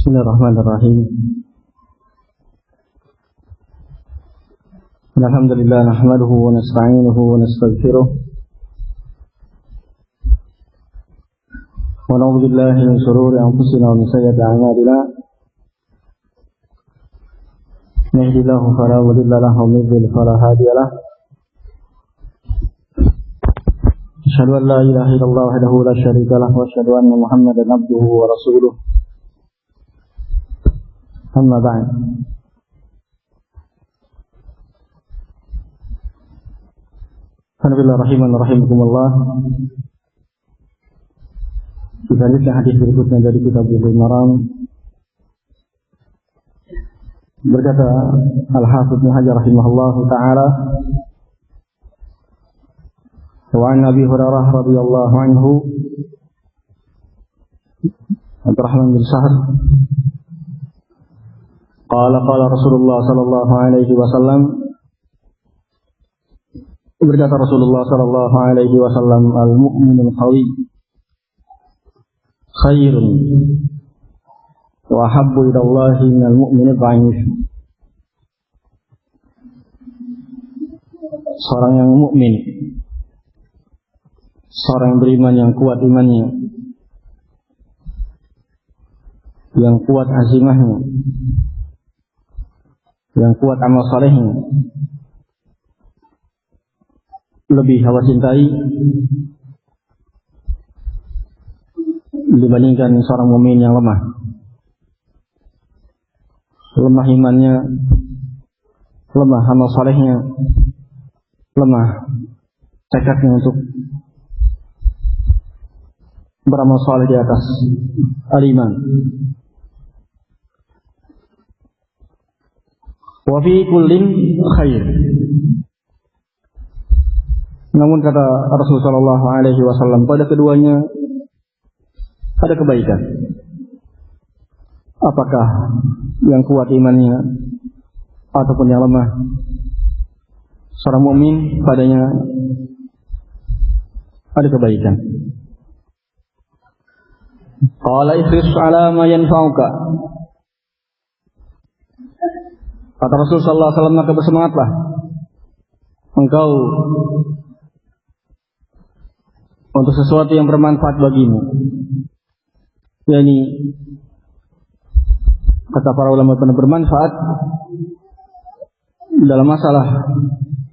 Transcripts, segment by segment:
Bismillahirrahmanirrahim. Alhamdulillah nahmaduhu wa nasta'inuhu wa nastaghfiruh wa na'udzu billahi min shururi anfusina wa min sayyiati a'malina. Man yahdihillahu fala mudilla lahu wa man yudlil fala hadiya lahu. Asyhadu an la ilaha illallah wahdahu la syarika lahu wa asyhadu anna Muhammadan abduhu wa rasuluh. Amma ba'd. Alhamdulillah rahiman rahimakumullah. Kita lihat hadis berikutnya dari kitab Bulughul Maram. Berkata Al-Hafidz Ibnu Hajar rahimahullahu taala, wa an Abi Hurairah radhiyallahu anhu, Abdurrahman bin Sahr qala Rasulullah sallallahu alaihi wasallam, berkata Rasulullah sallallahu alaihi wasallam, al-mu'minul qawi khairun wa habbu ila Allah minal mu'minil dha'if. Seorang yang mukmin, seorang yang beriman, yang kuat imannya, yang kuat azimahnya, yang kuat amal salehnya, lebih Allah cintai dibandingkan seorang mukmin yang lemah imannya, lemah amal salehnya, lemah tekadnya untuk beramal saleh di atas al-iman. Wa fi kullin khair. Namun kata Rasulullah sallallahu alaihi wasallam, pada keduanya ada kebaikan. Apakah yang kuat imannya ataupun yang lemah, seorang mukmin padanya ada kebaikan. Qala ihris ala ma yanfa'uka. Kata Rasul sallallahu alaihi wasallam, maka bersemangatlah engkau untuk sesuatu yang bermanfaat bagimu. Yani kata para ulama, benar bermanfaat dalam masalah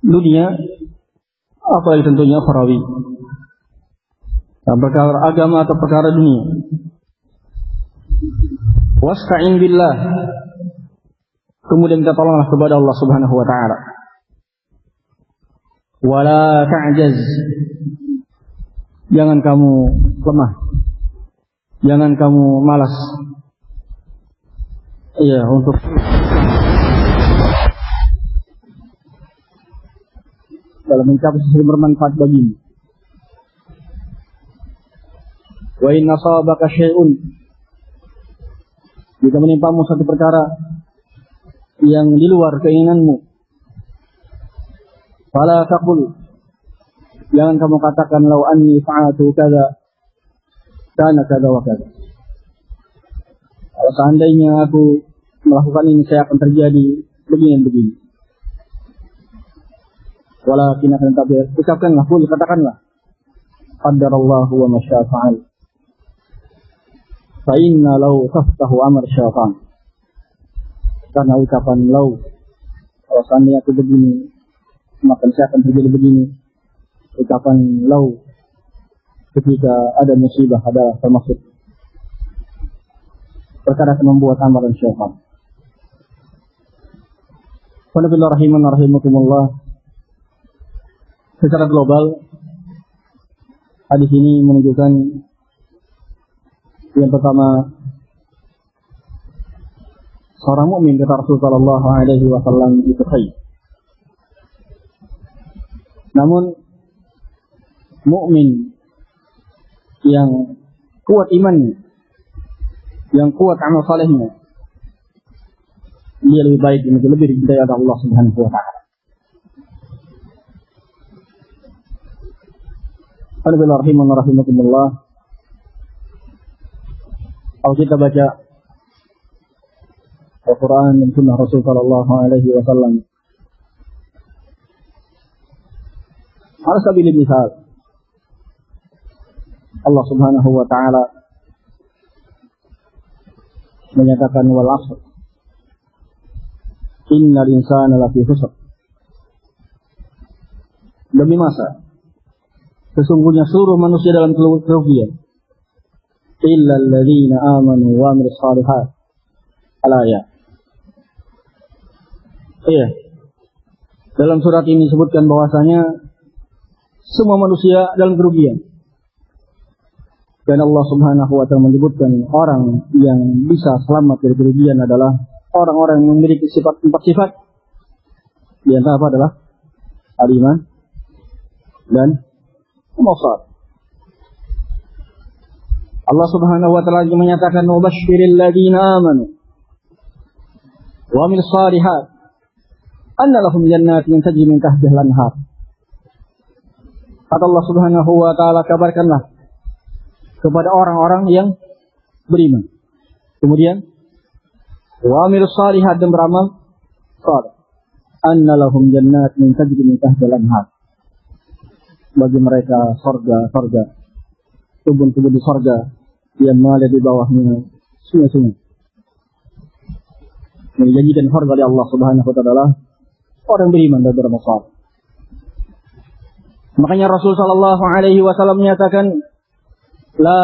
dunia, apalagi tentunya ukhrawi, perkara agama atau perkara dunia. Wasta'in billah, kemudian minta tolonglah kepada Allah Subhanahu wa taala. Wala ta'jaz, jangan kamu lemah, jangan kamu malas, untuk dalam mencapai sesuatu yang bermanfaat bagimu. Wa in asabaka syai'un, jika menimpamu satu perkara yang di luar keinginanmu, fala taqul, jangan kamu katakan law anni fa'atu kadza kana kadza wa kadza. Kalau seandainya aku melakukan ini, saya akan terjadi begini dan begini. Walakin akan ucapkanlah, katakanlah, qaddarallahu wa ma syaa fa'al. Fa inna law taftahu amr syaitan. Karena ucapan law, kalau seandainya aku begini, maka saya akan terjadi begini. Ucapan law ketika ada musibah adalah termasuk perkara yang membuat amalan syaitan. Alhamdulillah rahiman rahimakumullah. Secara global, hadis ini menunjukkan yang pertama, seorang mukmin, kata Rasulullah sallallahu alaihi wasallam, itu khair. Namun mukmin yang kuat imannya, yang kuat amal salehnya, dia lebih baik, lebih dicintai oleh Allah Subhanahu wa taala. Alhamdulillah rahimakumullah. Kalau kita baca Al-Quran dan Sunnah Rasul Sallallahu Alaihi Wasallam. Ala sabili misal, Allah Subhanahu Wa Taala menyatakan wal asr, innal insana lafi khusr. Demi masa, sesungguhnya seluruh manusia dalam kerugian. Illa alladzina amanu wa amilus shalihat. Al-ayat. Iya. Dalam surat ini disebutkan bahwasanya semua manusia dalam kerugian. Dan Allah Subhanahu wa taala menyebutkan orang yang bisa selamat dari kerugian adalah orang-orang yang memiliki empat sifat. Di antara apa adalah al-iman dan al-mawsat. Allah Subhanahu wa taala menyatakan wa basyiril ladzina amanu wa amilus shalihat anna lahum jannatin tajri min tahtiha al-anhar. Kata Allah Subhanahu wa taala, kabarkanlah kepada orang-orang yang beriman. Kemudian wa amilus shalihat, dan beramal saleh, anna lahum jannatin tajri min tahtiha al-anhar. Bagi mereka surga, kebun-kebun di surga yang mengalir di bawahnya sungai-sungai. Yang dijanjikan surga oleh Allah Subhanahu wa taala orang beriman dan beramal saleh. Makanya Rasul sallallahu alaihi wasallam menyatakan la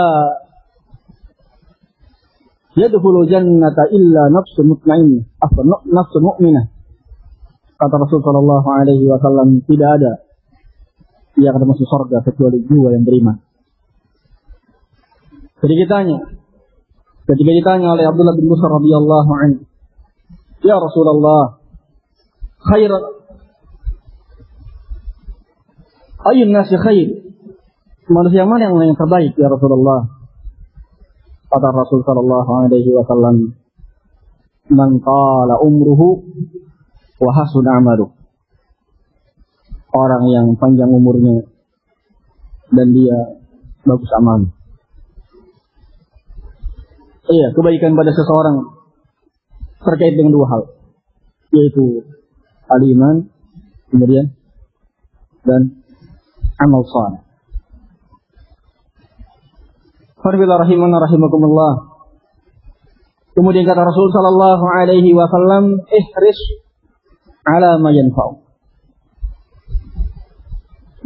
yadkhulu jannata illa nafsun mutmainnah atau nafsun mu'minah. Kata Rasul sallallahu alaihi wasallam, tidak ada yang akan masuk surga kecuali jiwa yang beriman. Ketika ditanya oleh Abdullah bin Busr radhiyallahu anhu, ya Rasulullah, khairan ayun nasi khair, manusia mana yang terbaik ya Rasulullah? Kata Rasul sallallahu alaihi wasallam, man qala umruhu wa hasuna amaluhu, orang yang panjang umurnya dan dia bagus amal. Iya, kebaikan pada seseorang terkait dengan dua hal, yaitu al-iman, kemudian dan amal saleh. Farbillah rahimana rahimakumullah. Kemudian kata Rasul sallallahu alaihi wasallam, ihris ala ma yanfa'u.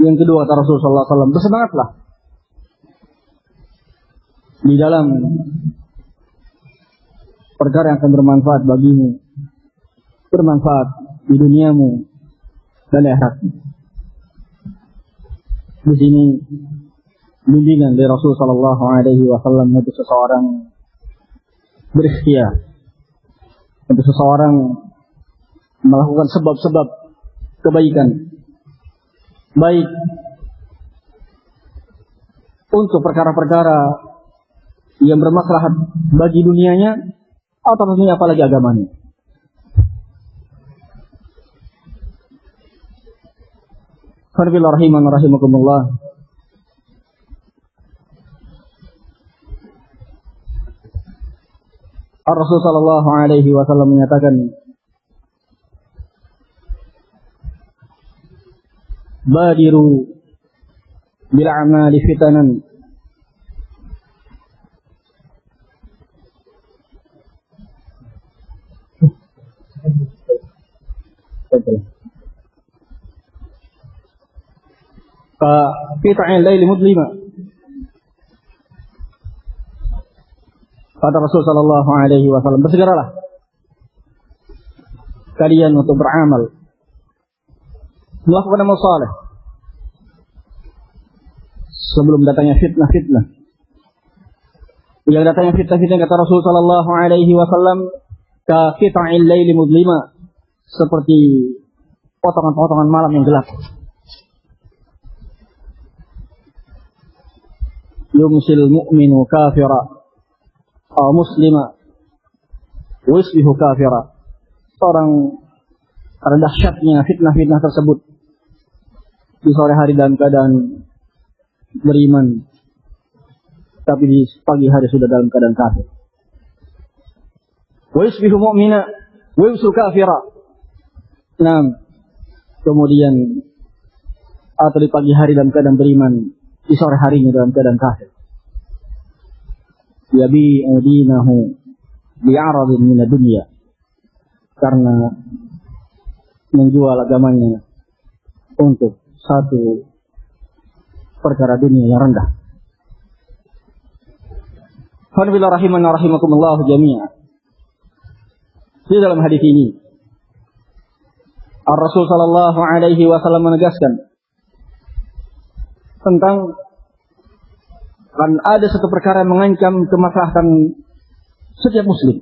Yang kedua kata Rasul sallallahu alaihi wasallam, bersemangatlah di dalam perkara yang akan bermanfaat bagimu, bermanfaat di duniamu dan akhiratmu. Di sini bimbingan dari Rasul sallallahu alaihi wasallam untuk seseorang berikhtiar, untuk seseorang melakukan sebab-sebab kebaikan, baik untuk perkara-perkara yang bermaslahat bagi dunianya atau tentunya apalagi agamanya. Farbillah rahiman rahimakumullah. Ar-Rasul sallallahu alaihi wasallam menyatakan, badiru bil a'mali fitanan ka qita'il laili mudlima. Kata Rasul sallallahu alaihi wasallam, bersegeralah kalian untuk beramal, melakukan amal saleh sebelum datangnya fitnah-fitnah. Yang datangnya fitnah-fitnah, kata Rasul sallallahu alaihi wasallam, ka qita'il laili mudlima, seperti potongan-potongan malam yang gelap. Yumsil mu'minu kafira atau muslima wisbihu kafira. Seorang, karena dahsyatnya fitnah-fitnah tersebut, di sore hari dalam keadaan beriman, tapi di pagi hari sudah dalam keadaan kafir. wa yusbihu mu'mina wa yusbihu kafira. Nah, kemudian atau di pagi hari dalam keadaan beriman, di sore harinya dalam keadaan kafir. Yabi'u dinahu bi'aradin minad dunya, karena menjual agamanya untuk satu perkara dunia yang rendah. Alhamdulillah rahimana rahimakumullah jami'an. Di dalam hadis ini Ar-Rasul sallallahu alaihi wasallam menegaskan tentang akan ada satu perkara yang mengancam kemaslahatan setiap muslim.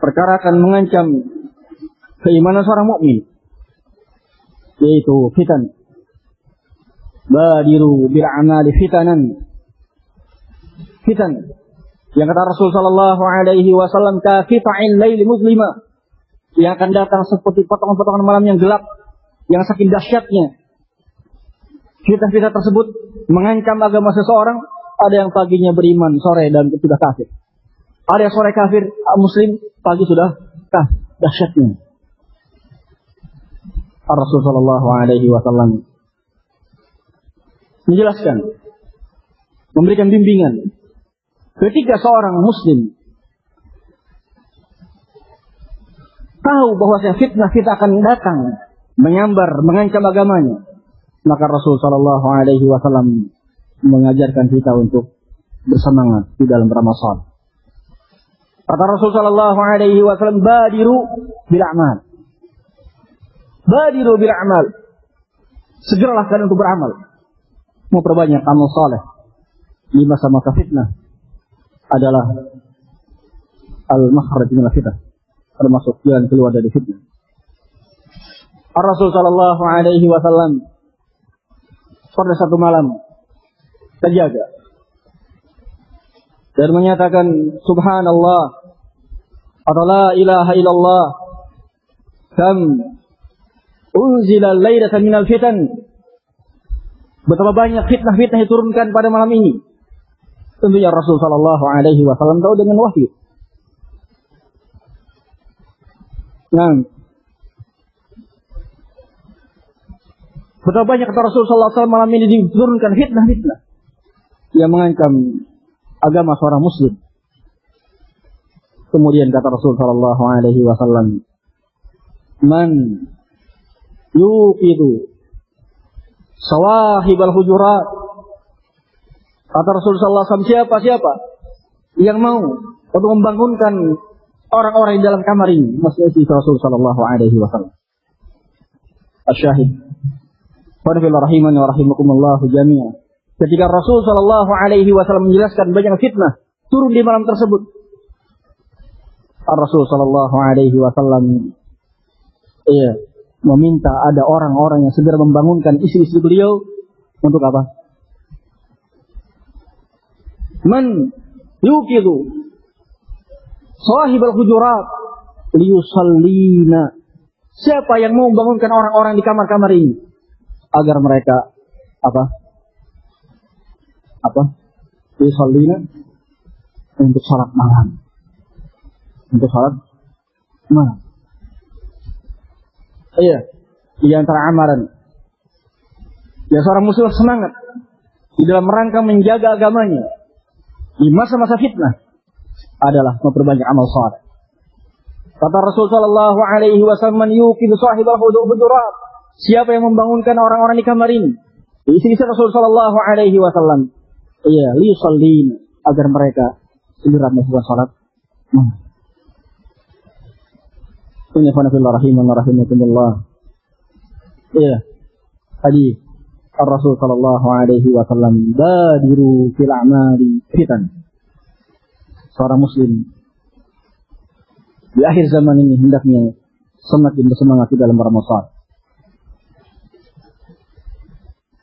Perkara akan mengancam keimanan seorang mukmin, yaitu fitan. Badiru bil a'mali fitanan. Fitan yang kata Rasul sallallahu alaihi wasallam ka qita'il laili muslima, yang akan datang seperti potongan-potongan malam yang gelap, yang saking dahsyatnya. Fitnah-fitnah tersebut mengancam agama seseorang. Ada yang paginya beriman, sore dan sudah kafir. Ada yang sore kafir, muslim, pagi sudah dahsyatnya. Rasul sallallahu alaihi wasallam menjelaskan, memberikan bimbingan, ketika seorang muslim tahu bahwa fitnah akan datang, menyambar, mengancam agamanya, maka Rasul sallallahu alaihi wasallam mengajarkan kita untuk bersemangat di dalam Ramadan. Kata Rasul sallallahu alaihi wasallam, badiru bil a'mal. Badiru bil a'mal. Segeralah kalian untuk beramal. Memperbanyak amal saleh di masa-masa fitnah adalah al-makhraj min al-fitnah, termasuk jalan keluar dari fitnah. Rasul sallallahu alaihi wasallam pada satu malam terjaga dan menyatakan subhanallah atau la ilaha illallah kam unzila lailatan minal fitan. Betapa banyak fitnah-fitnah diturunkan pada malam ini. Tentunya Rasul sallallahu alaihi wasallam tahu dengan wahyu. Nah, betapa banyak kata Rasul sallallahu alaihi wasallam malam ini diturunkan fitnah-fitnah yang mengancam agama seorang muslim. Kemudian kata Rasul sallallahu alaihi wasallam, man yuqidu sawahibal hujurat. Kata Rasul sallallahu alaihi wasallam, siapa yang mau untuk membangunkan orang-orang di dalam kamar ini, maksudnya Rasul sallallahu alaihi wasallam. Asyahid. Wa rahimani wa rahimakumullah jami'an. Ketika Rasul sallallahu alaihi wasallam menjelaskan banyak fitnah turun di malam tersebut, Rasul sallallahu alaihi wasallam meminta ada orang-orang yang segera membangunkan istri-istri beliau untuk apa? Man yuqidu sahibal hujurat liyusallina. Siapa yang mau membangunkan orang-orang di kamar-kamar ini agar mereka yusallina, untuk salat malam. Untuk salat malam. Iya, di antara amalan ya seorang muslim semangat di dalam rangka menjaga agamanya di masa-masa fitnah adalah memperbanyak amal saleh. Kata Rasul sallallahu alaihi wasallam, yuqidu sahibal hujurat. Siapa yang membangunkan orang-orang di kamar ini? Istri-istri Rasul sallallahu alaihi wasallam. Iya, liyusallin, agar mereka segera melakukan salat. Ini fanafillah rahimahullah rahimakumullah. Iya. Hadis Rasul sallallahu alaihi wasallam, badiru fil a'mali fitan. Seorang muslim di akhir zaman ini hendaknya semakin bersemangat di dalam Ramadan.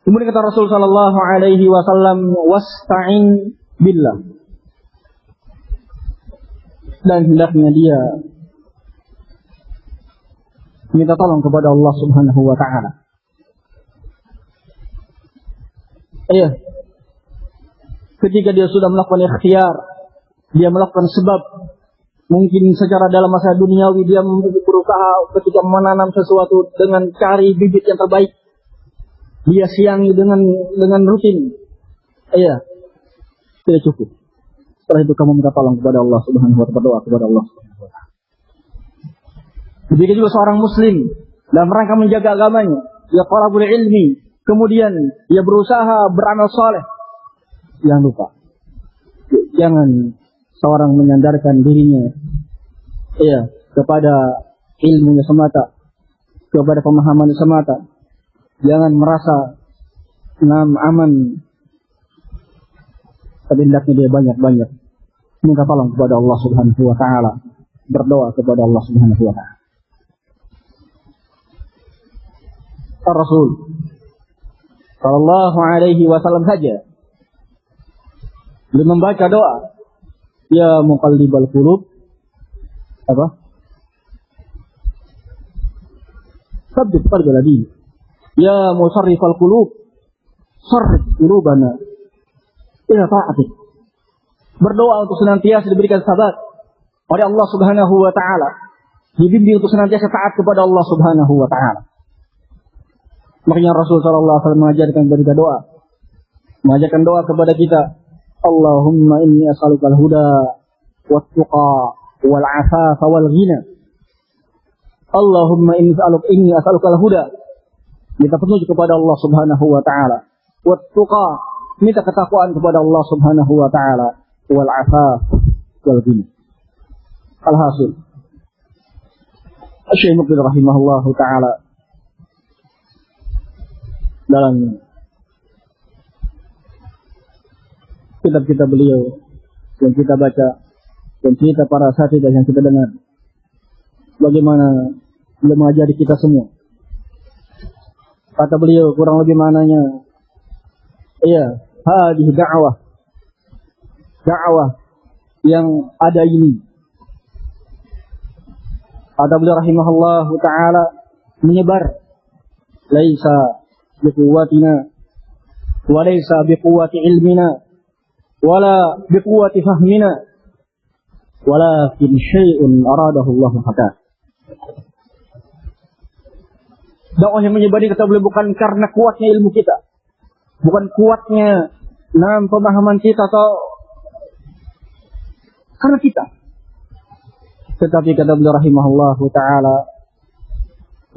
Kemudian kata Rasul sallallahu alaihi wasallam, wasta'in billah. Dan hendaknya dia minta tolong kepada Allah Subhanahu wa taala. Iya. Ketika dia sudah melakukan ikhtiar dia melakukan sebab. Mungkin secara dalam masa duniawi dia berusaha ketika menanam sesuatu dengan cari bibit yang terbaik. Dia siangi dengan rutin. Iya, tidak cukup. Setelah itu kamu minta tolong kepada Allah Subhanahu wa ta'ala, berdoa kepada Allah Subhanahu wa ta'ala. Begitu juga seorang muslim dalam rangka menjaga agamanya, dia talabul ilmi, kemudian dia berusaha beramal saleh. Jangan lupa, jangan seorang menyandarkan dirinya kepada ilmunya semata, kepada pemahamannya semata. Jangan merasa aman, tapi hendaknya dia banyak-banyak minta tolong kepada Allah Subhanahu wa ta'ala, berdoa kepada Allah Subhanahu wa ta'ala. Rasul sallallahu alaihi wasallam saja dia membaca doa, ya muqallibal qulub sabbit qalbana di, ya musarrifal qulub sarrif qulubana ila ta'atik. Berdoa untuk senantiasa diberikan sabat oleh Allah Subhanahu wa ta'ala, dibimbing untuk senantiasa taat kepada Allah Subhanahu wa ta'ala. Makanya Rasul sallallahu alaihi wasallam mengajarkan kita doa, mengajarkan doa kepada kita, Allahumma inni as'alukal huda wat-tuqa wal 'afafa wal ghina. Allahumma inni as'alukal huda. Kita penuju kepada Allah Subhanahu wa ta'ala. Wat-tuqa, minta ketakwaan kepada Allah Subhanahu wa ta'ala, wal 'afaf wal ghina. Alhasil, Syekh Muqbil rahimahullahu ta'ala dalam kitab-kitab beliau yang kita baca dan cerita para asatidzah yang kita dengar, bagaimana beliau mengajari kita semua. Kata beliau kurang lebih mananya, hadhihi da'wah yang ada ini. Kata beliau rahimahullahu ta'ala, menyebar laisa biquwwatina wa laysa biquwwati ilmina wala biquwwati fahmina walakin syai'un aradahu Allah ta'ala. Dakwah yang menyebar kata beliau bukan karena kuatnya ilmu kita, bukan kuatnya pemahaman kita atau karena kita, tetapi kata beliau rahimahullahu ta'ala,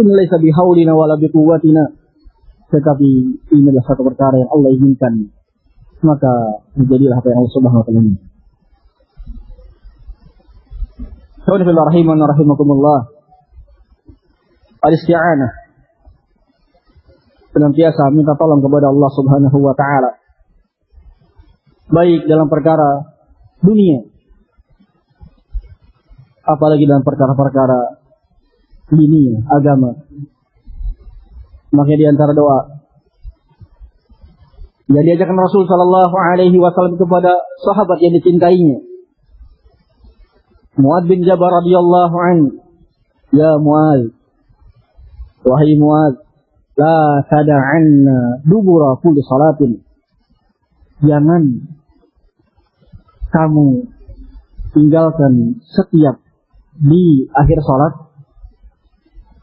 in laysa bihaulina wala biquwwatina, tetapi ini adalah satu perkara yang Allah inginkan, maka menjadilah apa yang Allah Subhanahu wa ta'ala inginkan. Saudara rahiman wa rahimakumullah, al-isti'anah, senantiasa minta tolong kepada Allah Subhanahu wa ta'ala, baik dalam perkara dunia, apalagi dalam perkara-perkara dini, agama. Makanya di antara doa yang diajarkan Rasul sallallahu alaihi wasallam kepada sahabat yang dicintainya, Mu'adz bin Jabal radhiyallahu anhu, ya Mu'adz, wahai Mu'adz, la tada'anna dubura kulli salatin, jangan kamu tinggalkan setiap di akhir salat,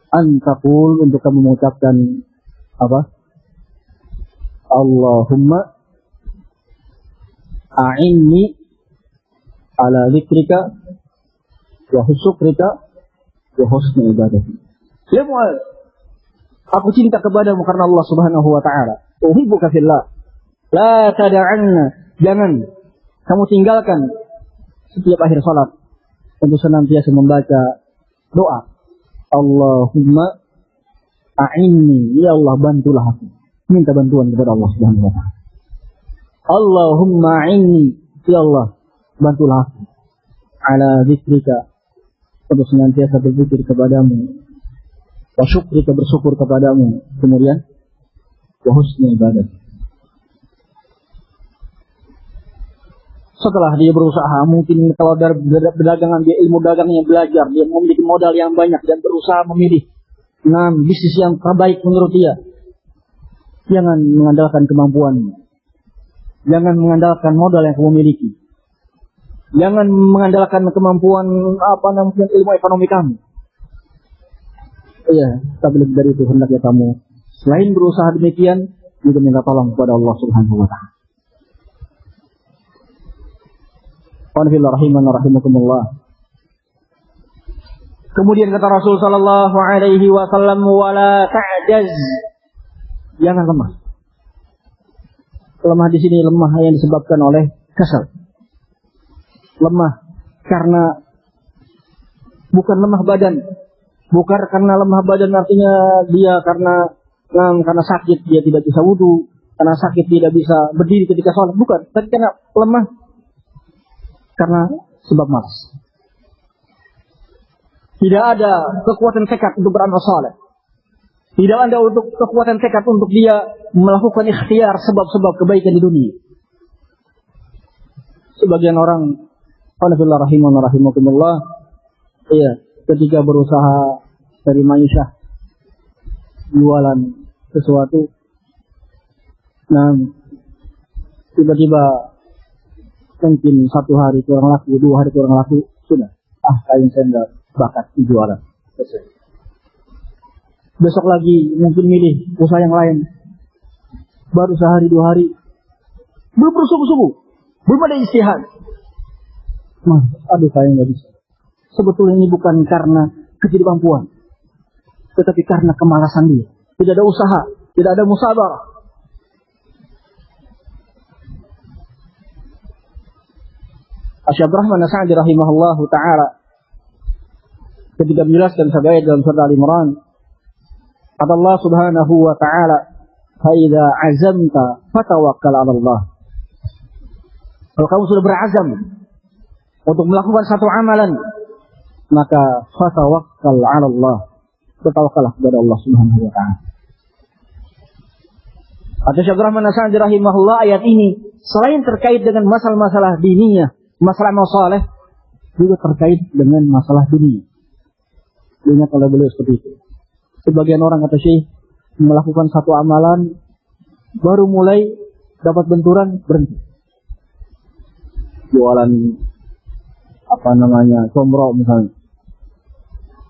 antaqul, untuk kamu mengucapkan apa? Allahumma a'inni ala dzikrika wa syukrika wa husni ibadati. Ya Mu'adz, aku cinta kepadamu karena Allah Subhanahu wa ta'ala. Uhibbuka fillah. La tada'anna, jangan kamu tinggalkan setiap akhir salat untuk senantiasa membaca doa, Allahumma a'inni, ya Allah bantulah aku. Minta bantuan kepada Allah Subhanahu wa ta'ala. Allahumma a'inni, ya Allah bantulah aku. Ala dzikrika, untuk senantiasa berzikir kepadamu. Wa syukrika, bersyukur kepadamu. Kemudian wa husni ibadah. Setelah dia berusaha, mungkin kalau dari berdagangan, dia ilmu dagangnya belajar, dia memiliki modal yang banyak dan berusaha memilih bisnis yang terbaik menurut dia. Jangan mengandalkan kemampuanmu, jangan mengandalkan modal yang kamu miliki, Jangan mengandalkan kemampuan ilmu ekonomi kamu. Iya, tapi lebih dari itu hendaknya kamu selain berusaha demikian juga minta tolong kepada Allah Subhanahu wa taala. Rahimakumullah. Kemudian kata Rasul sallallahu alaihi wasallam, wala ta'jaz. Jangan lemah. Lemah di sini lemah yang disebabkan oleh kasal. Lemah karena bukan lemah badan. Bukan karena lemah badan artinya dia karena sakit dia tidak bisa wudu, karena sakit tidak bisa berdiri ketika sholat. Bukan, tapi karena lemah karena sebab malas. Tidak ada kekuatan tekad untuk beramal saleh. Tidak ada untuk kekuatan tekad untuk dia melakukan ikhtiar sebab-sebab kebaikan di dunia. Sebagian orang, rahimakumullah, iya, ketika berusaha dari maisha, jualan sesuatu, nah tiba-tiba mungkin 1 hari kurang laku, 2 hari kurang laku, sudah, kayaknya saya enggak bakat jualan. Besok lagi mungkin milih usaha yang lain, baru sehari 2 hari, belum bersubuh-subuh, belum ada istihad. Saya nggak bisa. Sebetulnya ini bukan karena ketidakmampuan, tetapi karena kemalasan dia. Tidak ada usaha, tidak ada musabarah. Syekh Abdurrahman As-Sa'di rahimahullahu ta'ala ketika menjelaskan sebagai dalam surah Al-Imran, kata Allah Subhanahu wa ta'ala, fa idza azamta fatawakkal 'ala Allah. Kalau kamu sudah berazam untuk melakukan satu amalan, maka fatawakkal 'ala Allah. Bertawakkallah kepada Allah Subhanahu wa ta'ala. Kata Syekh Abdurrahman As-Sa'di rahimahullah, ayat ini selain terkait dengan masalah-masalah diniyah, masalah masalah juga terkait dengan masalah dunia. Ingat kalau beliau seperti itu. Sebagian orang kata Syekh melakukan satu amalan baru mulai dapat benturan berhenti. Jualan komro misalnya.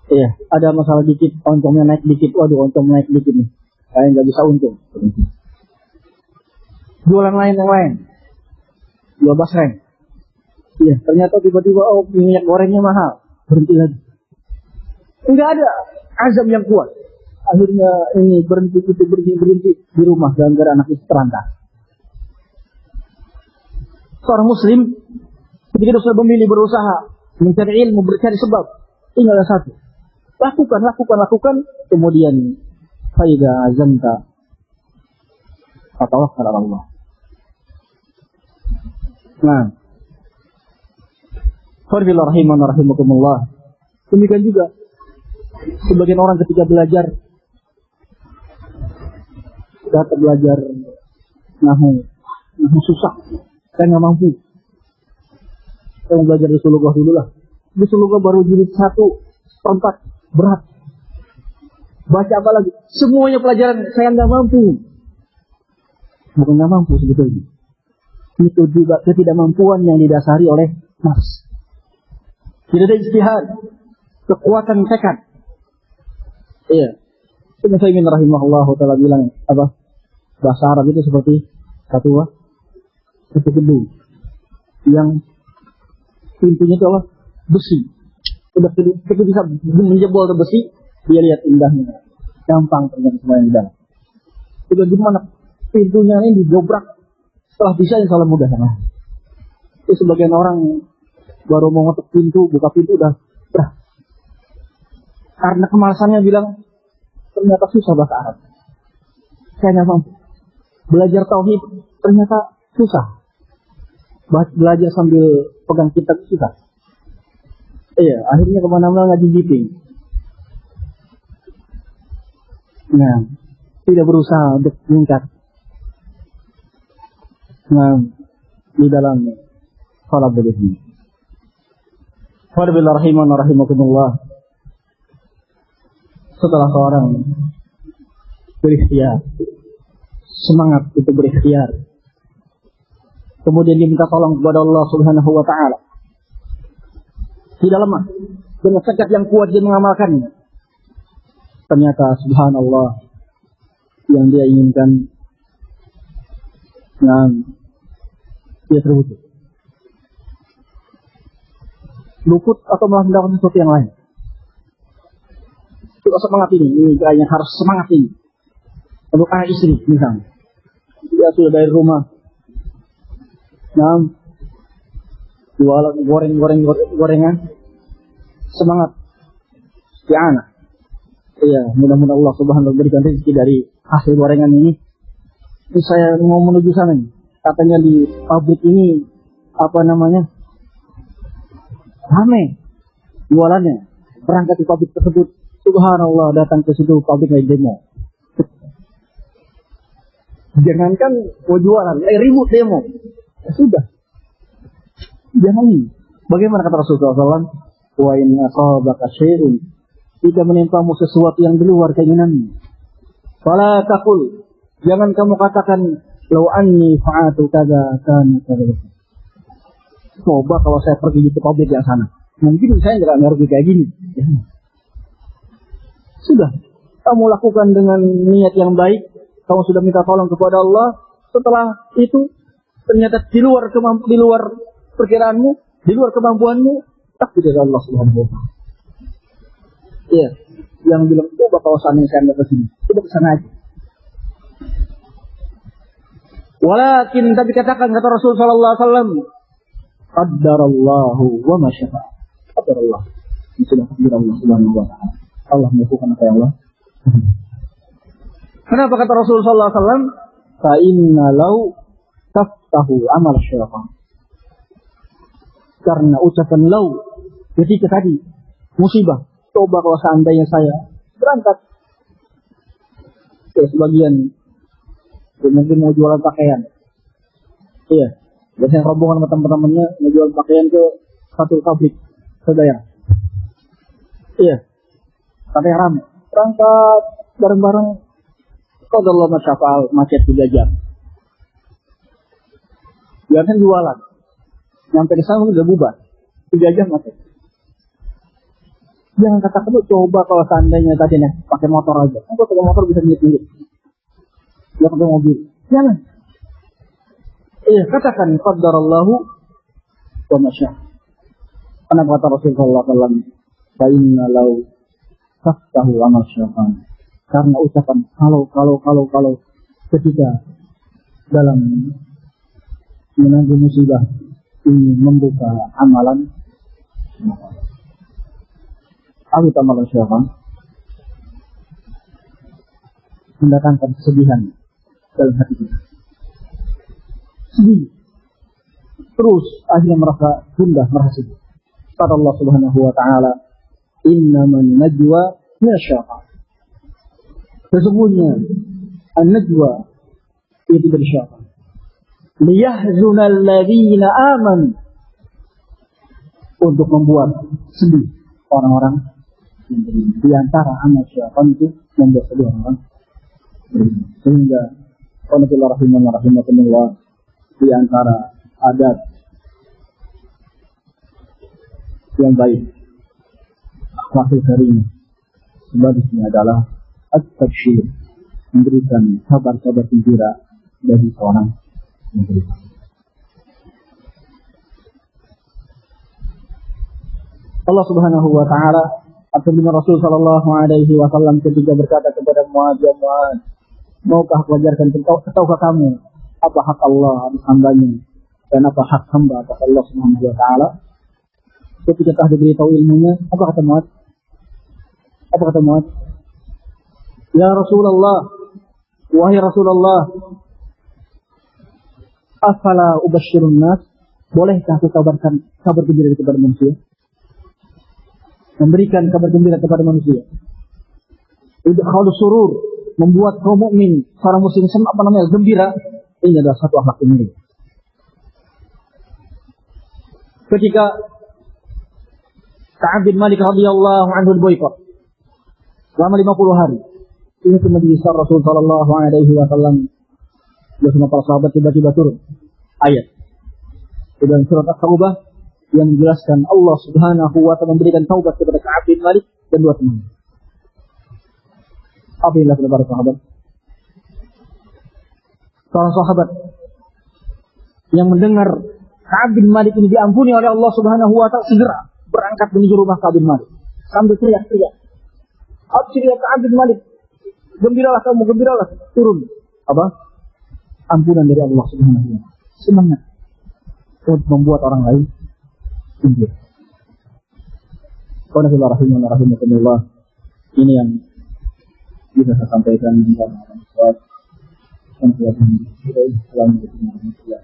Iya, ada masalah dikit, untungnya naik dikit. Waduh, untung naik dikit nih. Saya nggak bisa untung. Berhenti. Jualan lain yang lain. Jual basreng. Iya, ternyata tiba-tiba minyak gorengnya mahal. Berhenti lagi. Enggak ada azam yang kuat. Akhirnya ini berhenti di rumah gara-gara anak istri terlantar. Seorang muslim ketika sudah memilih berusaha mencari ilmu, mencari sebab, tinggal satu. Lakukan. Kemudian faida azamta fatawakkal 'ala Allah. Nah, rahimakumullah. Demikian juga sebagian orang ketika belajar nahu susah, saya nggak mampu. Saya belajar di Sulugah dulu lah. Di Sulugah baru jilid 1/4 berat. Baca apa lagi? Semuanya pelajaran saya nggak mampu. Bukan nggak mampu sebetulnya. Itu juga ketidakmampuan yang didasari oleh nafs. Tidak ada ijtihad, kekuatan tekad. Iya. Ibnu Utsaimin rahimahullahu taala bilang apa? Bahasa Arab itu seperti satu gedung yang pintunya itu apa? Besi. Udah kita bisa menjebol besi, dia lihat indahnya. Gampang ternyata semua yang di dalam. Itu gimana pintunya ini didobrak, setelah bisa insya Allah mudah. Itu sebagian orang baru mau ngetuk pintu, buka pintu udah. Karena kemalasannya bilang ternyata susah bahasa Arab. Saya nggak mampu. Belajar tauhid ternyata susah. Belajar sambil pegang kitab susah. Iya, akhirnya kemana-mana ngaji jiting. Nah, tidak berusaha untuk meningkat. Nah, di dalam salat ini. Rahimakumullah. Setelah seorang berikhtiar, semangat itu berikhtiar, kemudian diminta tolong kepada Allah Subhanahu wa ta'ala, tidak lemah. Dengan tekad yang kuat dia mengamalkannya. Ternyata subhanallah, yang dia inginkan, dia terwujud. Luput atau malah mendapatkan sesuatu yang lain. Itu semangat ini kayaknya harus semangat ini. Untuk anak istri misalnya. Dia sudah dari rumah. Jualan gorengan. Semangat. Si anak. Iya, mudah-mudahan Allah Subhanahu wa ta'ala berikan rezeki dari hasil gorengan ini. Ini saya mau menuju sana nih. Katanya di pabrik ini ramai jualannya. Berangkat di pabrik tersebut, subhanallah, datang ke situ pabrik lagi demo. Jangankan mau jualan, ribut demo. Ya sudah. Jangan. Bagaimana kata Rasulullah SAW? Wa in asabaka syai'un, jika menimpamu sesuatu yang di luar keinginanmu, fala taqul, jangan kamu katakan law anni fa'atu kadza kana kadza. Coba kalau saya pergi ke pabrik yang sana, mungkin saya nggak ngerti kayak gini. Sudah, kamu lakukan dengan niat yang baik, kamu sudah minta tolong kepada Allah. Setelah itu ternyata di luar perkiraanmu, di luar kemampuanmu, takdir dari Allah Subhanahu wa ta'ala. Iya, yang bilang coba kalau sana saya nggak kesini, coba kesana aja. Walakin, tapi katakan kata Rasul sallallahu alaihi wasallam, qaddarallahu wa ma syaa. Qaddarallah. Ini sudah takdir Allah Subhanahu wa ta'ala. Allah melakukan apa yang Allah. Kenapa kata Rasul sallallahu alaihi wasallam? Fa inna law taftahu amal syaitan. Karena ucapan law ketika tadi musibah, coba kalau seandainya saya berangkat ke sebagian mungkin mau jualan pakaian. Iya, biasanya rombongan sama teman-temannya mau jualan pakaian ke satu pabrik saudara. Iya, sampai ramai. Berangkat bareng-bareng. Qadarullah masyafa'al, macet 3 jam. Biarkan jualan. Nyampe ke sana udah bubar. 3 jam macet. Jangan katakan coba kalau seandainya tadi nih pakai motor aja. Aku pakai motor bisa minggir. Dia pakai mobil. Jangan. Iya, katakan qadarallahu wa ma syaa. Karena kata Rasulullah sallallahu alaihi wasallam, fa inna law taftahu amal syaitan. Karena ucapan kalau ketika dalam menanggung musibah ini membuka amalan amalan syaitan, mendatangkan kesedihan dalam hati kita. Sedih. Terus akhirnya merasa gundah, merasa sedih. Kata Allah Subhanahu wa ta'ala, innaman najwa minasyaitan. Sesungguhnya an-najwa itu dari syaitan. Liyahzuna alladhina amanu, untuk membuat sedih orang-orang yang beriman. Di antara amal syaitan itu membuat sedih orang-orang beriman. Sehingga qanatullah rahimahullah, di antara adat yang baik akhlak karim sebaliknya adalah at-tabsyir, memberikan kabar-kabar gembira dari seorang yang beriman. Allah Subhanahu wa ta'ala atau dengan Rasul sallallahu alaihi wasallam ketika berkata kepada Muadz, ya Muadz, maukah aku ajarkan tahukah kamu apa hak Allah atas hambanya dan apa hak hamba atas Allah Subhanahu wa ta'ala? Ketika telah diberitahu ilmunya, apa kata Muadz? Ya Rasulullah, wahai Rasulullah, afala ubashirun nas, bolehkah aku kabarkan kabar gembira kepada manusia? Memberikan kabar gembira kepada manusia. Idkhalus surur, membuat kaum mukmin, seorang muslim gembira. Ini adalah satu akhlak yang mulia. Ketika Ka'ab bin Malik radhiyallahu anhu boykot selama 50 hari. Ini majelis Rasul sallallahu alaihi wasallam bersama para sahabat tiba-tiba turun ayat dalam surat At-Taubah, yang menjelaskan Allah Subhanahu wa ta'ala memberikan taubat kepada Ka'ab bin Malik dan dua teman. Apa yang dilakukan para sahabat? Seorang sahabat yang mendengar Ka'ab bin Malik ini diampuni oleh Allah Subhanahu wa ta'ala segera berangkat menuju rumah Ka'ab bin Malik sambil teriak-teriak. Abshir ya Ka'ab bin Malik, gembiralah kamu, gembiralah, turun apa? Ampunan dari Allah Subhanahu wa ta'ala. Semangat untuk membuat orang lain gembira. Bismillahirrahmanirrahim. Ini yang bisa saya sampaikan dalam sesuatu yang telah kita